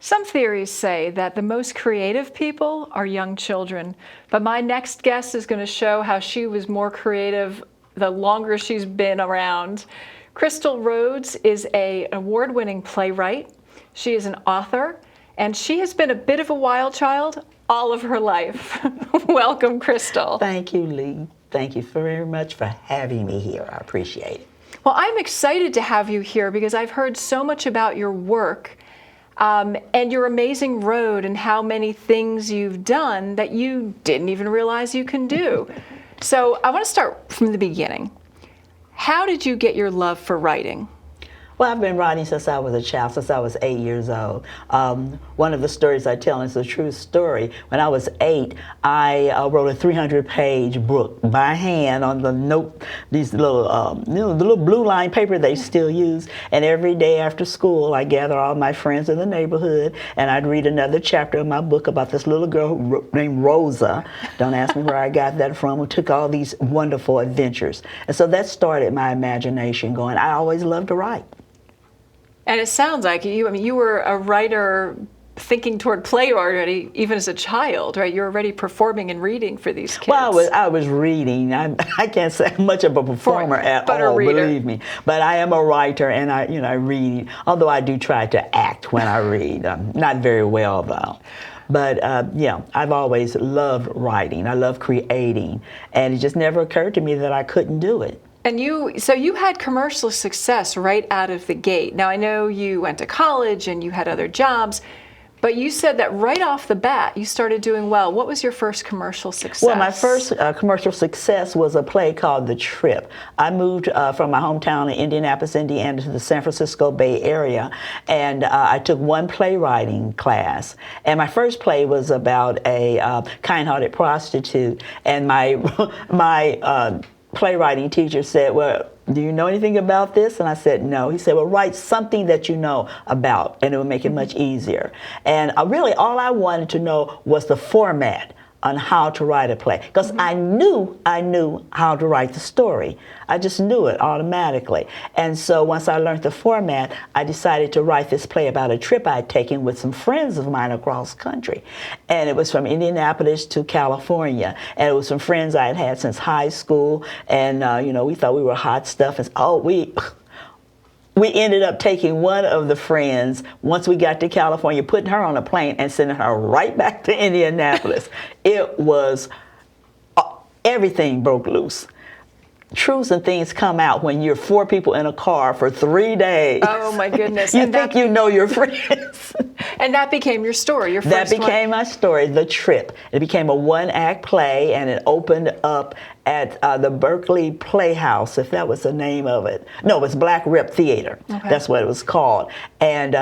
Some theories say that the most creative people are young children, but my next guest is going to show how she was more creative the longer she's been around. Crystal Rhodes is an award-winning playwright. She is an author, and she has been a bit of a wild child all of her life. Welcome, Crystal. Thank you, Lee. Thank you very much for having me here. I appreciate it. Well, I'm excited to have you here because I've heard so much about your work and your amazing road and how many things you've done that you didn't even realize you can do. So I want to start from the beginning. How did you get your love for writing? Well, I've been writing since I was a child, since I was 8 years old. One of the stories I tell is a true story. When I was 8, I wrote a 300-page book by hand on these little, the little blue line paper they still use. And every day after school, I gather all my friends in the neighborhood, and I'd read another chapter of my book about this little girl named Rosa. Don't ask me where I got that from. Who took all these wonderful adventures. And so that started my imagination going. I always loved to write. And it sounds like you were a writer thinking toward play already, even as a child, right? You're already performing and reading for these kids. Well, I was reading. I can't say I'm much of a performer at all, believe me. But I am a writer, and I read. Although I do try to act when I read, not very well though. But yeah, I've always loved writing. I love creating, and it just never occurred to me that I couldn't do it. And so you had commercial success right out of the gate. Now, I know you went to college and you had other jobs, but you said that right off the bat you started doing well. What was your first commercial success? Well, my first commercial success was a play called The Trip. I moved from my hometown in Indianapolis, Indiana to the San Francisco Bay Area, and I took one playwriting class. And my first play was about a kind-hearted prostitute, and my playwriting teacher said, well, do you know anything about this? And I said, no. He said, well, write something that you know about, and it will make it much easier. And really all I wanted to know was the format on how to write a play, because I knew how to write the story. I just knew it automatically. And so once I learned the format, I decided to write this play about a trip I'd taken with some friends of mine across country. And it was from Indianapolis to California. And it was some friends I had had since high school. And, we thought we were hot stuff. And we ended up taking one of the friends, once we got to California, putting her on a plane and sending her right back to Indianapolis. It was, everything broke loose. Truths and things come out when you're 4 people in a car for 3 days. Oh my goodness. You think you know your friends. And that became your story, your first one? That became my story, The Trip. It became a one-act play, and it opened up at the Berkeley Playhouse, if that was the name of it. No, it was Black Rip Theater. Okay. That's what it was called. And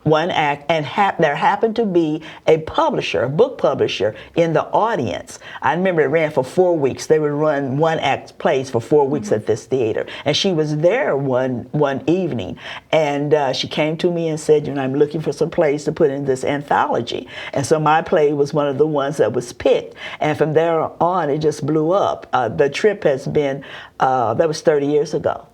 one act, and there happened to be a publisher, a book publisher, in the audience. I remember it ran for 4 weeks. They would run one-act plays for 4 weeks at this theater. And she was there one evening, and she came to me and said, I'm looking for some plays to put in this anthology. And so my play was one of the ones that was picked. And from there on, it just blew up. The Trip has been, that was 30 years ago.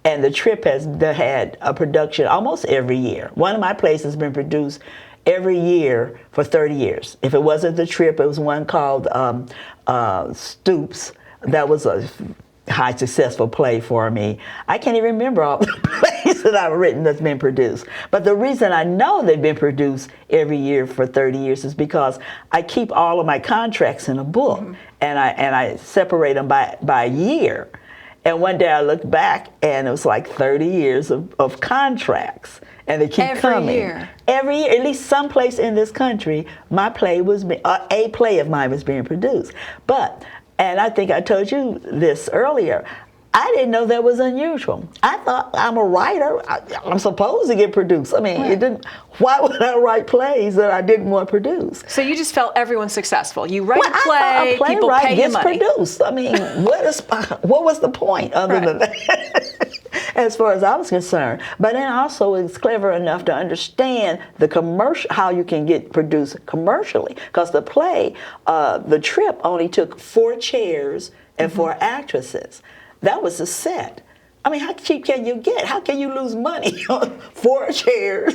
And The Trip has had a production almost every year. One of my plays has been produced every year for 30 years. If it wasn't The Trip, it was one called Stoops. That was a high successful play for me. I can't even remember all the plays that I've written that's been produced. But the reason I know they've been produced every year for 30 years is because I keep all of my contracts in a book, and I separate them by year. And one day I looked back, and it was like 30 years of contracts. And they keep coming. Every year, at least someplace in this country, my play was, a play of mine was being produced. And I think I told you this earlier, I didn't know that was unusual. I thought, I'm a writer, I'm supposed to get produced. I mean, why would I write plays that I didn't want produced? So you just felt everyone's successful. You write a play, people pay you money. Produced. I mean, what was the point other than that? As far as I was concerned. But then also it's clever enough to understand the commercial, how you can get produced commercially. Because the play, The Trip, only took 4 chairs and 4 actresses. That was a set. I mean, how cheap can you get? How can you lose money on 4 chairs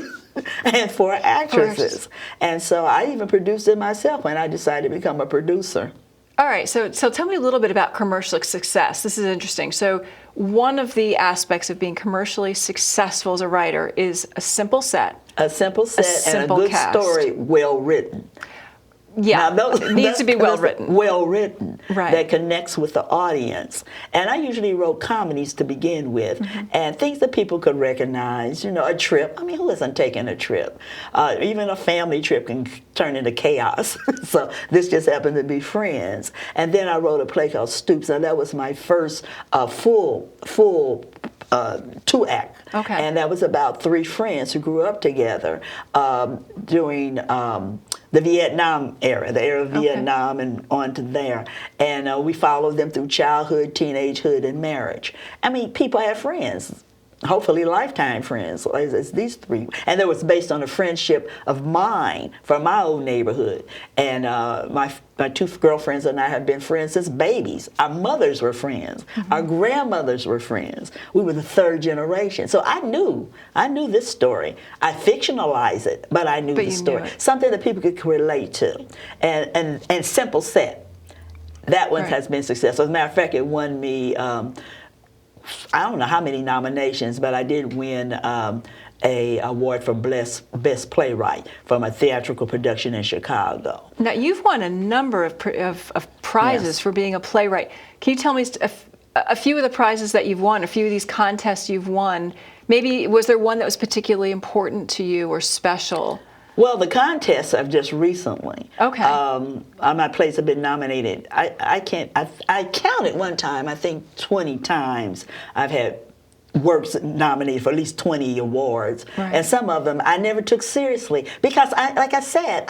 and 4 actresses. And so I even produced it myself when I decided to become a producer. All right, so tell me a little bit about commercial success. This is interesting. So one of the aspects of being commercially successful as a writer is a simple set. A simple set and a good cast. Story, well written. Yeah, Now, it needs to be well written. Well written, right. That connects with the audience. And I usually wrote comedies to begin with, and things that people could recognize. You know, a trip. I mean, who isn't taking a trip? Even a family trip can turn into chaos. So this just happened to be Friends. And then I wrote a play called Stoops, and that was my first full 2-act. Okay. And that was about 3 friends who grew up together during the Vietnam era, the era of Vietnam and on to there. And we followed them through childhood, teenagehood, and marriage. I mean, people have friends. Hopefully lifetime friends, as these 3. And that was based on a friendship of mine from my old neighborhood. And my 2 girlfriends and I have been friends since babies. Our mothers were friends. Our grandmothers were friends. We were the 3rd generation. So I knew this story. I fictionalized it, but I knew the story. Something that people could relate to. And simple set. That one has been successful. As a matter of fact, it won me I don't know how many nominations, but I did win a award for best playwright from a theatrical production in Chicago. Now, you've won a number of prizes for being a playwright. Can you tell me a few of the prizes that you've won, a few of these contests you've won? Maybe was there one that was particularly important to you or special? Well, the contests I've just recently. Okay. My plays have been nominated. I counted one time, I think 20 times I've had works nominated for at least 20 awards. Right. And some of them I never took seriously because, like I said,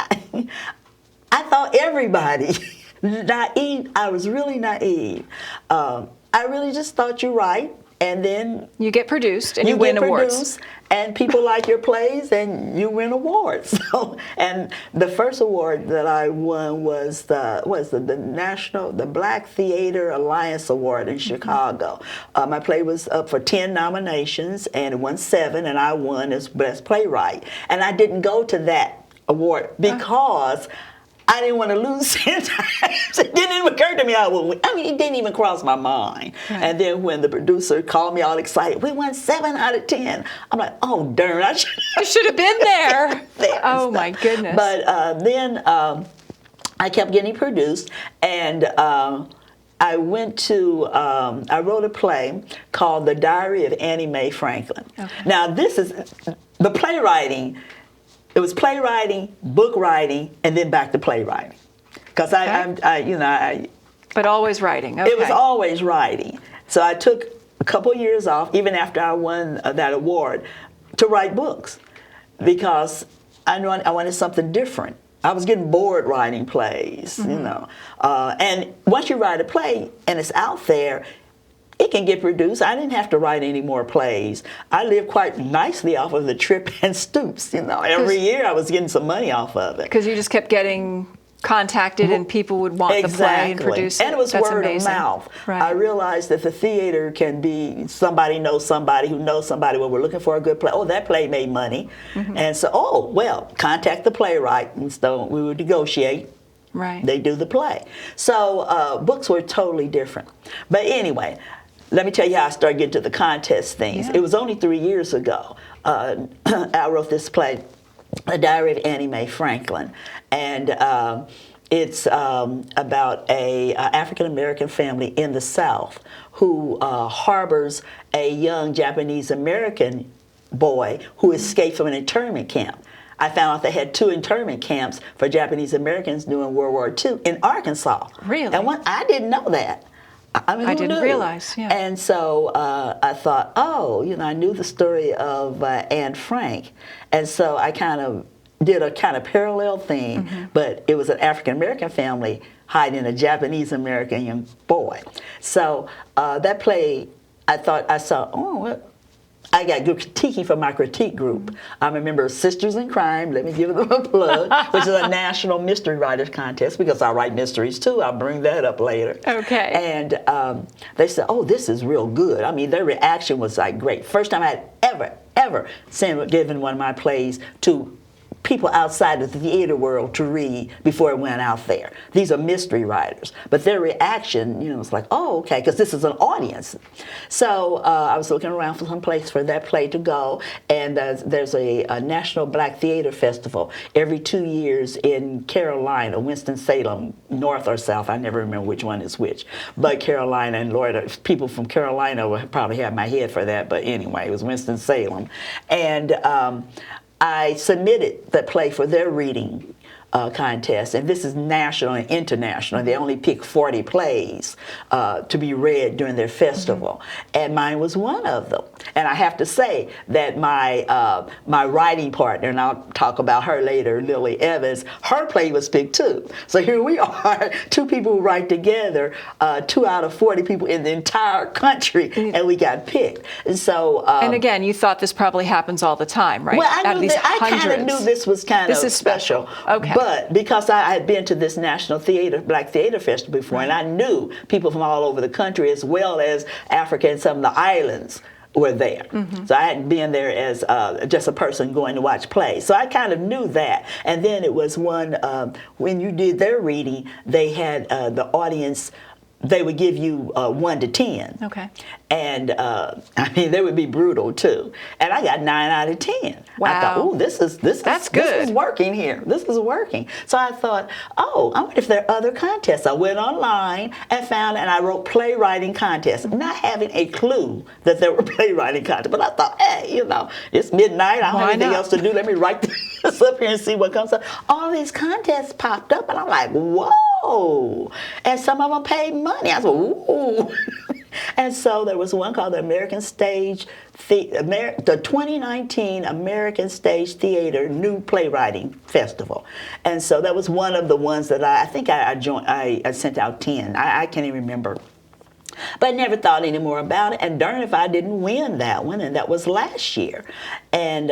I thought everybody, naive, I was really naive. I really just thought you write. And then you get produced and you win awards. And people like your plays and you win awards. So, and the first award that I won was the Black Theater Alliance Award in Chicago. My play was up for 10 nominations and it won 7, and I won as Best Playwright. And I didn't go to that award because I didn't want to lose 10 times. It didn't even occur to me I would win. I mean, it didn't even cross my mind. Right. And then when the producer called me all excited, we won 7 out of 10. I'm like, oh, darn, I should have been there. Oh, my goodness. But then I kept getting produced, and I went to, I wrote a play called The Diary of Annie Mae Franklin. Okay. Now, this is the playwriting. It was playwriting, book writing, and then back to playwriting. Because But always writing. Okay. It was always writing. So I took a couple years off, even after I won that award, to write books, because I wanted something different. I was getting bored writing plays, you know. And once you write a play and it's out there, it can get produced. I didn't have to write any more plays. I lived quite nicely off of the Trip and Stoops. You know, every year I was getting some money off of it. Because you just kept getting contacted and people would want the play and produce it. And it was word of mouth. Right. I realized that the theater can be somebody knows somebody who knows somebody. Well, we're looking for a good play. Oh, that play made money. And so, contact the playwright. And so we would negotiate. Right. They do the play. So books were totally different. But anyway, let me tell you how I started getting to the contest things. Yeah. It was only 3 years ago. I wrote this play, The Diary of Annie Mae Franklin, and it's about a African-American family in the South who harbors a young Japanese-American boy who escaped from an internment camp. I found out they had 2 internment camps for Japanese-Americans during World War II in Arkansas. Really? And I didn't know that. I mean, I didn't realize, yeah. And so I thought, I knew the story of Anne Frank. And so I kind of did a kind of parallel thing, but it was an African-American family hiding a Japanese-American young boy. So that play, I saw, I got good critiquing from my critique group. I'm a member of Sisters in Crime, let me give them a plug, which is a national mystery writers contest because I write mysteries too. I'll bring that up later. Okay. And they said, oh, this is real good. I mean, their reaction was like great. First time I had ever given one of my plays to people outside of the theater world to read before it went out there. These are mystery writers, but their reaction, was like, oh, okay, because this is an audience. So I was looking around for some place for that play to go, and there's a National Black Theater Festival every 2 years in Carolina, Winston-Salem, north or south. I never remember which one is which, but Carolina and Lord, people from Carolina will probably have my head for that, but anyway, it was Winston-Salem. And I submitted the play for their reading contest, and this is national and international. They only pick 40 plays to be read during their festival, and mine was one of them. And I have to say that my writing partner, and I'll talk about her later, Lily Evans, her play was picked too. So here we are, two people who write together, 2 out of 40 people in the entire country, and we got picked. And so, and again, you thought this probably happens all the time, right? Well, I kind of knew this was kind of special. Okay. But because I had been to this National Black Theater Festival before, and I knew people from all over the country as well as Africa and some of the islands were there. So I hadn't been there as just a person going to watch plays. So I kind of knew that. And then it was one, when you did their reading, they had the audience, they would give you 1 to 10. Okay. And I mean, they would be brutal too. And I got 9 out of 10. Wow. I thought, ooh, this is working here. This is working. So I thought, oh, I wonder if there are other contests. I went online and found, and I wrote playwriting contests, not having a clue that there were playwriting contests. But I thought, hey, it's midnight. I don't have anything else to do. Let me write this up here and see what comes up. All these contests popped up, and I'm like, whoa. And some of them paid money. I said, ooh. And so there was one called the the 2019 American Stage Theater New Playwriting Festival. And so that was one of the ones that I think I joined. I sent out 10. I can't even remember. But I never thought any more about it. And darn if I didn't win that one. And that was last year. And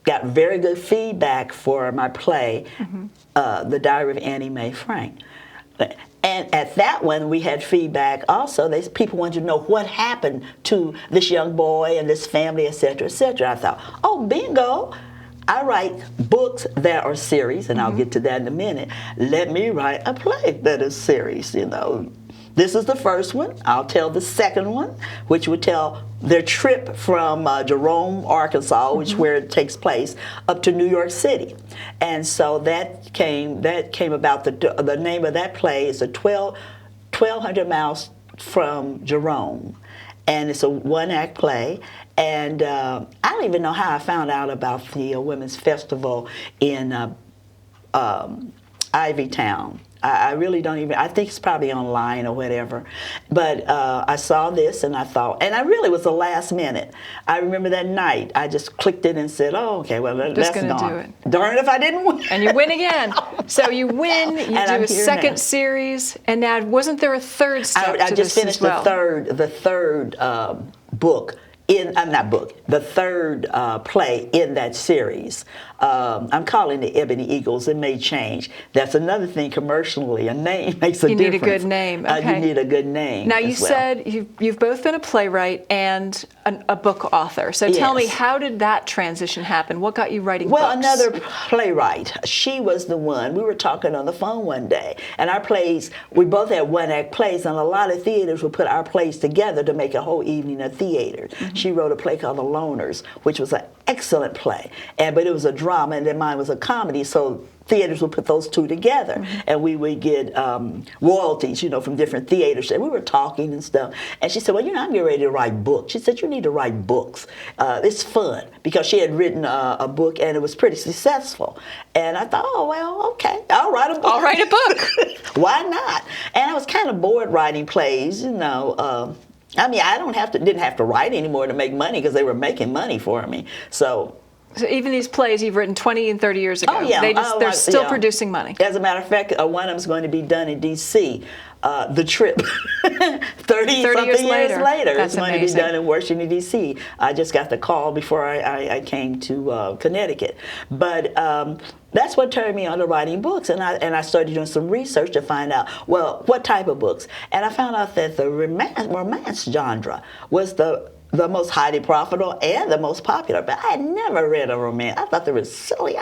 got very good feedback for my play, The Diary of Annie Mae Frank. And at that one, we had feedback also. People wanted to know what happened to this young boy and this family, et cetera, et cetera. I thought, oh, bingo. I write books that are series, and I'll get to that in a minute. Let me write a play that is series, This is the first one. I'll tell the second one, which would tell their trip from Jerome, Arkansas, which is where it takes place, up to New York City. And so that came about. The name of that play is 1,200 Miles from Jerome. And it's a one-act play. And I don't even know how I found out about the Women's Festival in Ivytown. I really don't even, I think it's probably online or whatever. But I saw this and I thought, and I really was the last minute. I remember that night, I just clicked it and said, oh, okay, well, that's gone. Do it. Darn if I didn't win. And you win again. So you win, you do a second series, and now wasn't there a third step I just finished the third book. The third play in that series. I'm calling it Ebony Eagles. It may change. That's another thing commercially. A name makes a difference. You need a good name. Okay. You need a good name. Now, you said you've both been a playwright and a book author. So tell me, how did that transition happen? What got you writing books? Well, another playwright. She was the one. We were talking on the phone one day, and our plays, we both had one-act plays, and a lot of theaters would put our plays together to make a whole evening of theater. She wrote a play called The Loners, which was an excellent play, but it was a drama, and then mine was a comedy, so theaters would put those two together, and we would get royalties, from different theaters. And we were talking and stuff, and she said, well, I'm getting ready to write books. She said, you need to write books. It's fun, because she had written a book, and it was pretty successful. And I thought, oh, well, okay, I'll write a book. I'll write a book. Why not? And I was kind of bored writing plays, I mean, didn't have to write anymore to make money, because they were making money for me. So even these plays you've written 20 and 30 years ago, oh, yeah. they're still producing money. As a matter of fact, one of them is going to be done in D.C. The Trip, 30 years later, That's it's going amazing. to be done in Washington, D.C. I just got the call before I came to Connecticut. But that's what turned me on to writing books, and I started doing some research to find out, well, what type of books. And I found out that the romance genre was the the most highly profitable and the most popular. But I had never read a romance. I thought they were silly.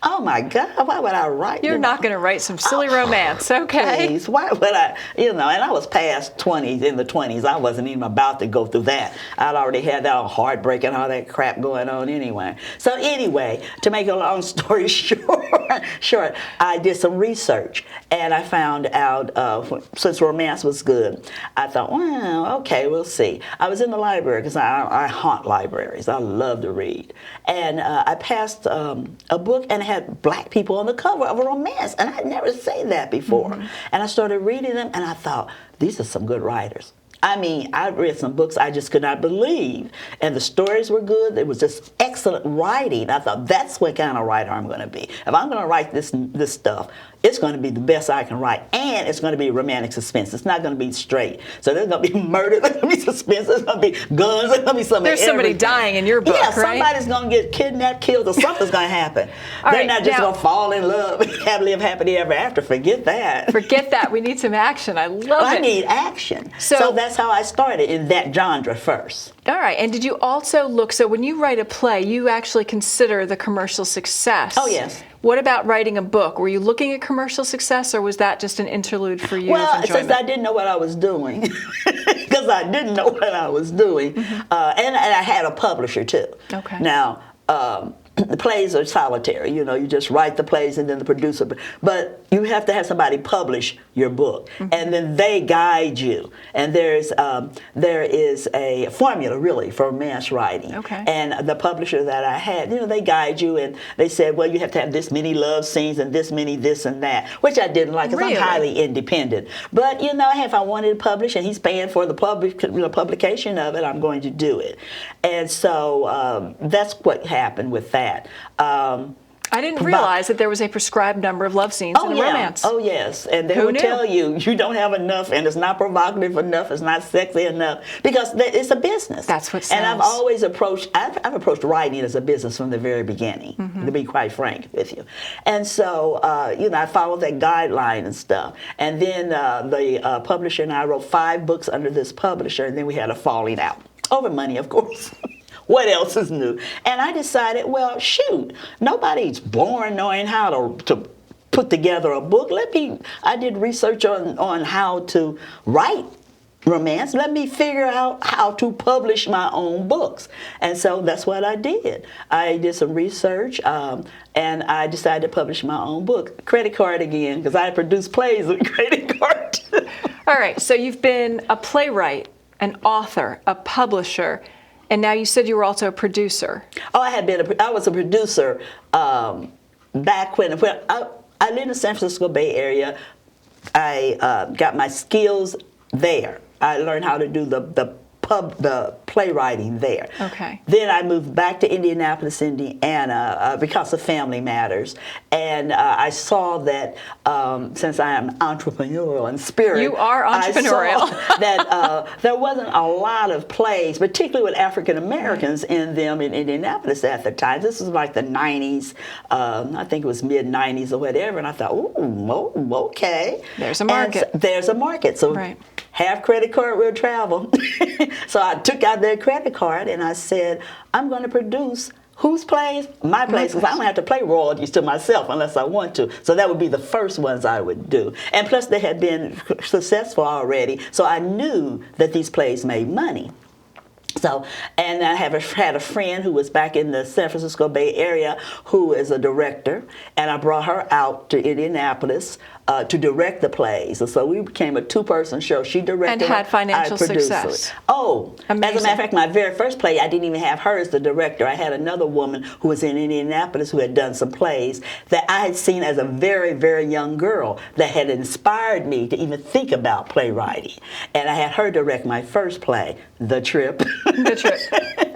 Oh my God, why would I write? You're not going to write some silly romance, okay? Please, why would I? And I was past 20s, in the 20s. I wasn't even about to go through that. I'd already had that heartbreak and all that crap going on anyway. So anyway, to make a long story short, I did some research and I found out since romance was good, I thought, well, okay, we'll see. I was in the library because I haunt libraries. I love to read. And I passed a book and it had black people on the cover of a romance, and I'd never seen that before. And I started reading them, and I thought, these are some good writers. I mean, I read some books I just could not believe, and the stories were good. It was just excellent writing. I thought, that's what kind of writer I'm going to be. If I'm going to write this stuff, it's going to be the best I can write, and it's going to be romantic suspense. It's not going to be straight. So there's going to be murder, there's going to be suspense, there's going to be guns, there's going to be something. There's somebody dying in your book, yeah, right? Somebody's going to get kidnapped, killed, or something's going to happen. They're not just going to fall in love, happily live happily ever after. Forget that. Forget that. We need some action. I love it. I need action. So that's how I started in that genre first. All right. And did you also look, so when you write a play, you actually consider the commercial success. Oh, yes. What about writing a book? Were you looking at commercial success, or was that just an interlude for you? Well, of enjoyment? since I didn't know what I was doing, because I didn't know what I was doing, and I had a publisher too. Okay. Now, the plays are solitary. You just write the plays and then the producer. But you have to have somebody publish your book, and then they guide you. And there is a formula really for romance writing. Okay. And the publisher that I had, they guide you, and they said, well, you have to have this many love scenes and this many this and that, which I didn't like because Really? I'm highly independent. But if I wanted to publish and he's paying for the publication of it, I'm going to do it. And so that's what happened with that. I didn't realize that there was a prescribed number of love scenes in a romance. Oh, yes. And they Who will knew? tell you don't have enough, and it's not provocative enough, it's not sexy enough, because it's a business. That's what And I've sells. always I've approached writing as a business from the very beginning, to be quite frank with you. And so, I followed that guideline and stuff. And then the publisher and I wrote 5 books under this publisher, and then we had a falling out. Over money, of course. What else is new? And I decided, well, shoot, nobody's born knowing how to put together a book. I did research on how to write romance. Let me figure out how to publish my own books. And so that's what I did. I did some research, and I decided to publish my own book. Credit card again, because I produce plays with credit card. All right. So you've been a playwright, an author, a publisher, and now you said you were also a producer. Oh, I was a producer back when I lived in the San Francisco Bay Area. I got my skills there. I learned how to do the playwriting there. Okay. Then I moved back to Indianapolis, Indiana, because of family matters, and I saw that since I am entrepreneurial in spirit, you are entrepreneurial. I saw that there wasn't a lot of plays, particularly with African Americans in them in Indianapolis at the time. This was like the 90s, I think it was mid 90s or whatever, and I thought, ooh, okay. There's a market. There's a market. So right. Have credit card will travel. So I took out their credit card and I said, I'm going to produce whose plays? My plays, because I don't have to pay royalties to myself unless I want to. So that would be the first ones I would do. And plus they had been successful already, so I knew that these plays made money. So, and I had a friend who was back in the San Francisco Bay Area who is a director, and I brought her out to Indianapolis to direct the plays. And so we became a 2-person show. She directed and had financial I produced success. It. Oh, amazing. As a matter of fact, my very first play, I didn't even have her as the director. I had another woman who was in Indianapolis who had done some plays that I had seen as a very, very young girl that had inspired me to even think about playwriting. And I had her direct my first play, The Trip. The Trip.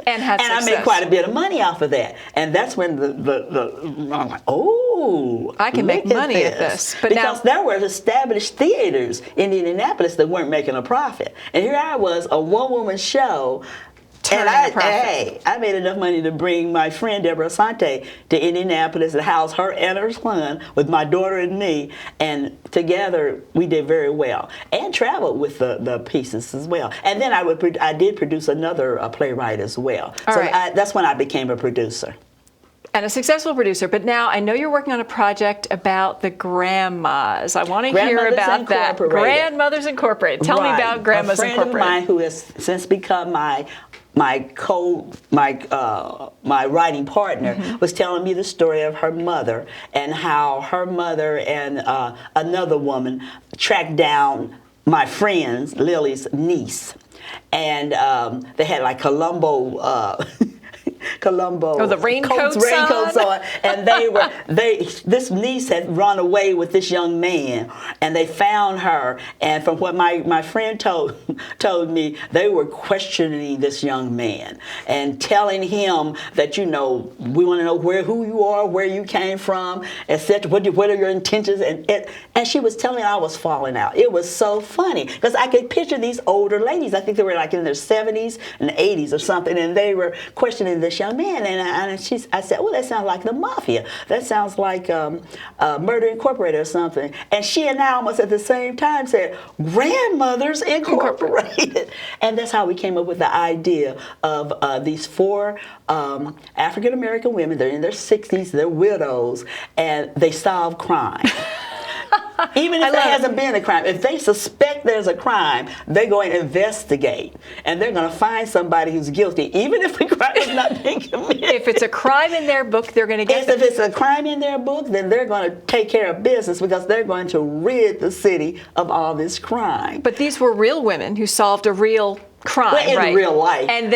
And had success. I made quite a bit of money off of that. And that's when I'm like, oh, I can make money at this. But because there were established theaters in Indianapolis that weren't making a profit. And here I was, a one-woman show, turning a profit. I made enough money to bring my friend Deborah Asante to Indianapolis to house her and her son with my daughter and me, and together we did very well and traveled with the pieces as well. And then I did produce another playwright as well. That's when I became a producer. And a successful producer, but now I know you're working on a project about the grandmas. I want to hear about that. Grandmothers Incorporated. Tell me about Grandmas Incorporated. A friend of mine who has since become my writing partner was telling me the story of her mother and how her mother and another woman tracked down my friend's Lily's niece, and they had like Columbo the raincoats on. And this niece had run away with this young man, and they found her, and from what my friend told me, they were questioning this young man and telling him that, we want to know who you are, where you came from, etc. What are your intentions? And she was telling me I was falling out. It was so funny because I could picture these older ladies. I think they were like in their 70s and 80s or something, and they were questioning this young man, and I said, well, that sounds like the mafia. That sounds like Murder Incorporated or something. And she and I almost at the same time said, Grandmothers Incorporated. And that's how we came up with the idea of these 4 African-American women. They're in their 60s, they're widows, and they solve crime. Even if there hasn't been a crime, if they suspect there's a crime, they go and investigate, and they're going to find somebody who's guilty, even if the crime has not been committed. If it's a crime in their book, they're going to get. If it's a crime in their book, then they're going to take care of business because they're going to rid the city of all this crime. But these were real women who solved a real crime, in real life. And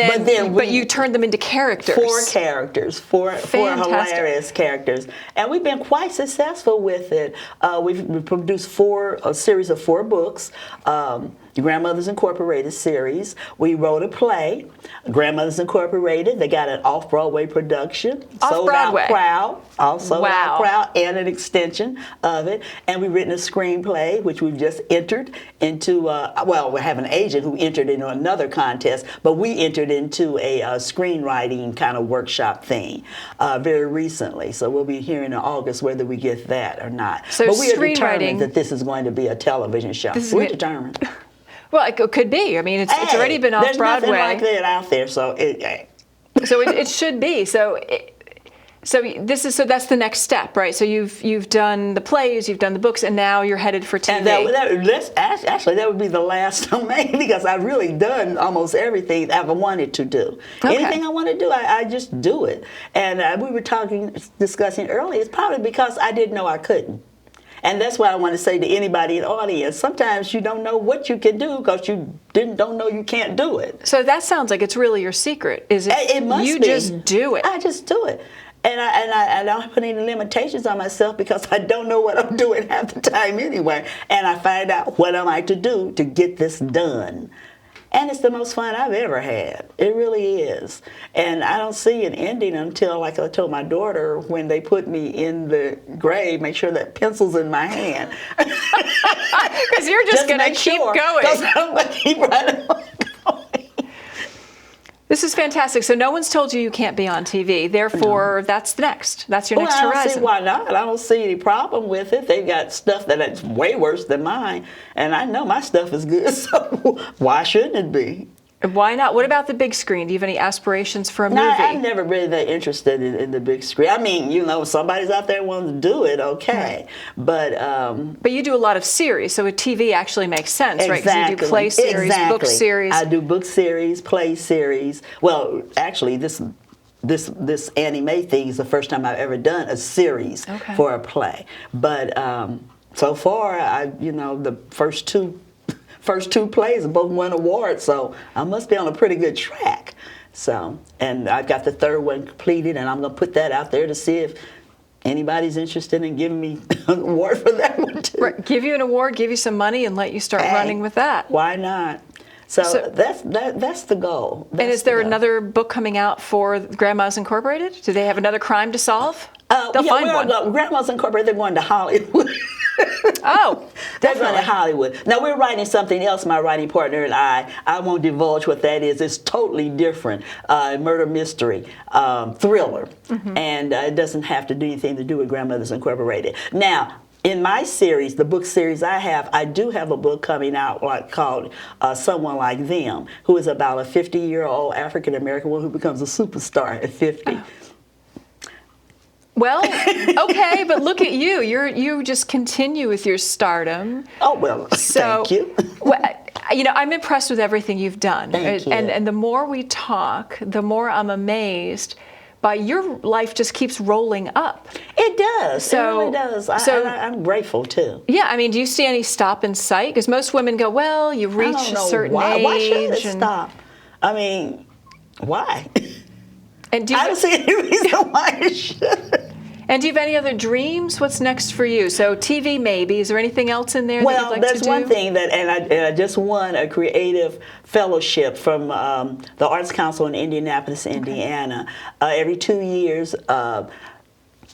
but you turned them into characters. 4 characters, four hilarious characters, and we've been quite successful with it. We've produced a series of 4 books. The Grandmothers Incorporated series. We wrote a play, Grandmothers Incorporated. They got an off-Broadway production. Off-Broadway. Sold out crowd, and an extension of it. And we've written a screenplay, which we've just entered into, we have an agent who entered into another contest, but we entered into a screenwriting kind of workshop thing very recently. So we'll be hearing in August whether we get that or not. So but we are determined that this is going to be a television show. We're determined. Well, it could be. I mean, it's already been off Broadway. There's nothing like that out there, so it should be. So that's the next step, right? So you've done the plays, you've done the books, and now you're headed for TV. And actually that would be the last of me because I've really done almost everything I've wanted to do. Okay. Anything I want to do, I just do it. And we were discussing earlier. It's probably because I didn't know I couldn't. And that's what I want to say to anybody in the audience. Sometimes you don't know what you can do because you don't know you can't do it. So that sounds like it's really your secret. Is it? It must you be. Just do it. I just do it. And I don't put any limitations on myself because I don't know what I'm doing half the time anyway. And I find out what am I to do to get this done. And it's the most fun I've ever had. It really is. And I don't see an ending until, like I told my daughter, when they put me in the grave, make sure that pencil's in my hand. Because you're just going to keep going. Because I'm going to keep right on going. This is fantastic. So no one's told you can't be on TV. Therefore, that's the next. That's your next horizon. I don't see why not. I don't see any problem with it. They've got stuff that's way worse than mine. And I know my stuff is good, so why shouldn't it be? Why not? What about the big screen? Do you have any aspirations for a movie? I'm never really that interested in the big screen. I mean, if somebody's out there wanting to do it, okay. Right. But you do a lot of series, so a TV actually makes sense, exactly. right? Because you do play series, book series. I do book series, play series. Well, actually, this anime thing is the first time I've ever done a series for a play. But so far, the first two plays both won awards, so I must be on a pretty good track. So, and I've got the 3rd one completed, and I'm going to put that out there to see if anybody's interested in giving me an award for that one too. Right. Give you an award, give you some money, and let you start running with that. Why not? So that's the goal. And is there another book coming out for Grandmas Incorporated? Do they have another crime to solve? They'll find one. Grandma's Incorporated, they're going to Hollywood. Oh, they're going to Hollywood. Now, we're writing something else, my writing partner and I won't divulge what that is. It's totally different. Murder mystery, thriller. And it doesn't have to do anything to do with Grandmothers Incorporated. Now, in my series, the book series I do have a book coming out called Someone Like Them, who is about a 50-year-old African-American woman who becomes a superstar at 50. Well, okay, but look at you. You just continue with your stardom. Oh, well, thank you. Well, I'm impressed with everything you've done. Thank you. And the more we talk, the more I'm amazed by your life just keeps rolling up. It does. It really does. So I'm grateful, too. Yeah, I mean, do you see any stop in sight? Because most women go, well, you reach a certain age. Why should it stop? I mean, why? And I don't see any reason why it should. And do you have any other dreams? What's next for you? So TV maybe. Is there anything else in there that you'd like to do? Well, there's one thing and I just won a creative fellowship from the Arts Council in Indianapolis, Indiana. Every 2 years,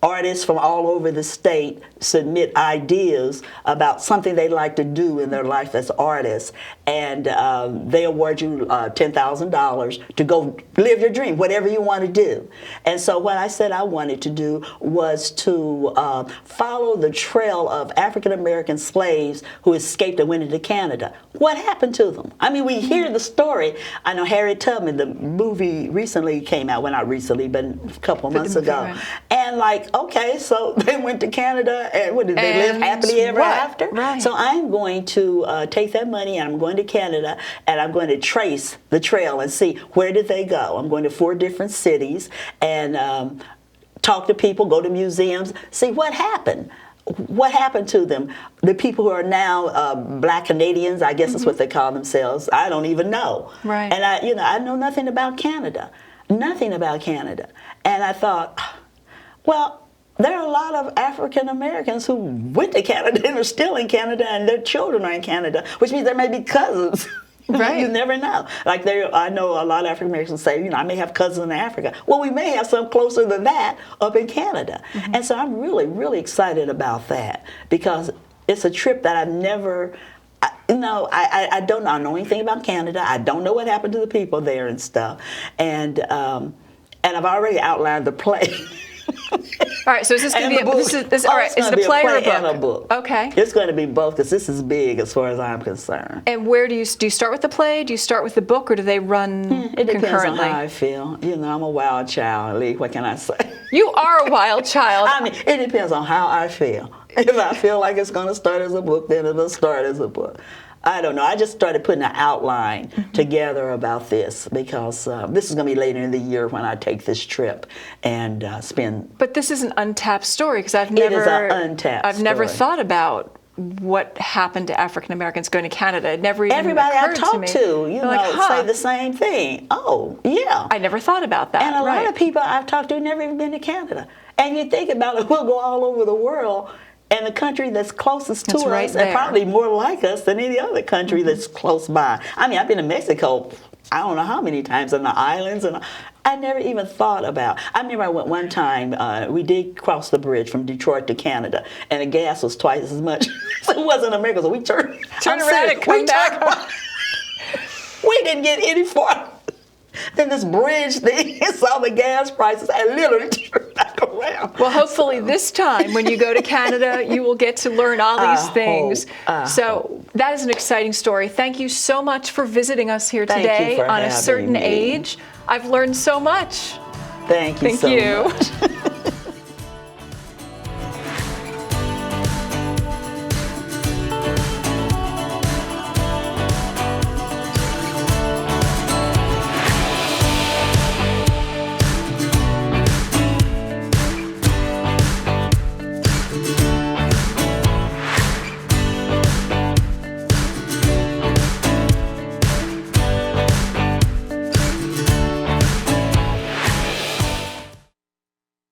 artists from all over the state submit ideas about something they'd like to do in their life as artists, and they award you $10,000 to go live your dream, whatever you want to do. And so what I said I wanted to do was to follow the trail of African-American slaves who escaped and went into Canada. What happened to them? I mean, we hear the story. I know Harriet Tubman, the movie recently came out, well, not recently, but a couple of months ago. Right. And okay, so they went to Canada, and what did they live happily ever after? Right. So I'm going to take that money, and I'm going to Canada, and I'm going to trace the trail and see where did they go. I'm going to 4 different cities and talk to people, go to museums, see what happened. What happened to them? The people who are now Black Canadians, I guess is what they call themselves. I don't even know. Right. And I know nothing about Canada, nothing about Canada. And I thought, well, there are a lot of African Americans who went to Canada and are still in Canada, and their children are in Canada, which means there may be cousins. Right. You never know. I know a lot of African Americans say, I may have cousins in Africa. Well, we may have some closer than that up in Canada. And so I'm really, really excited about that because it's a trip that I've never. I don't know. I know anything about Canada. I don't know what happened to the people there and stuff. And I've already outlined the play. All right, so is this going to be all right? Is it a play or a book? And a book? Okay. It's going to be both because this is big as far as I'm concerned. And where do you start with the play? Do you start with the book, or do they run It depends concurrently? on how I feel. I'm a wild child, Lee. What can I say? You are a wild child. I mean, it depends on how I feel. If I feel like it's going to start as a book, then it'll start as a book. I don't know. I just started putting an outline together about this because this is going to be later in the year when I take this trip and spend. But this is an untapped story because I've never thought about what happened to African Americans going to Canada. It never even Everybody I occurred talk to me. say the same thing. Oh, yeah. I never thought about that. And a lot of people I've talked to never even been to Canada. And you think about it, we'll go all over the world. And the country that's closest to us, and probably more like us than any other country that's close by. I mean, I've been to Mexico, I don't know how many times, on the islands, and I never even thought about. I remember I went one time, we did cross the bridge from Detroit to Canada, and the gas was twice as much. So it wasn't America, so we turned around and come back. We didn't get any farther than this bridge thing, and saw the gas prices, I literally turned back around. Well, hopefully this time when you go to Canada, you will get to learn all these things. So that is an exciting story. Thank you so much for visiting us here today on A Certain Age. I've learned so much. Thank you so much.